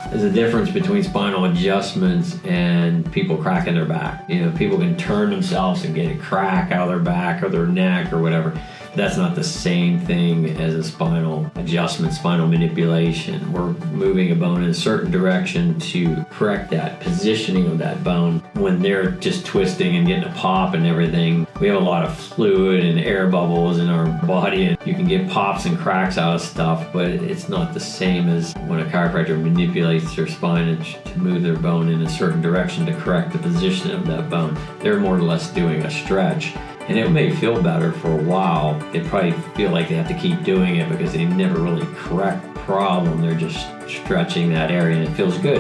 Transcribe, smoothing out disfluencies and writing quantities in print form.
There's a difference between spinal adjustments and people cracking their back. People can turn themselves and get a crack out of their back or their neck or whatever. That's not the same thing as a spinal adjustment, spinal manipulation. We're moving a bone in a certain direction to correct that positioning of that bone. When they're just twisting and getting a pop and everything, we have a lot of fluid and air bubbles in our body, and you can get pops and cracks out of stuff, but it's not the same as when a chiropractor manipulates their spine to move their bone in a certain direction to correct the position of that bone. They're more or less doing a stretch. And it may feel better for a while. They probably feel like they have to keep doing it because they never really correct the problem. They're just stretching that area and it feels good.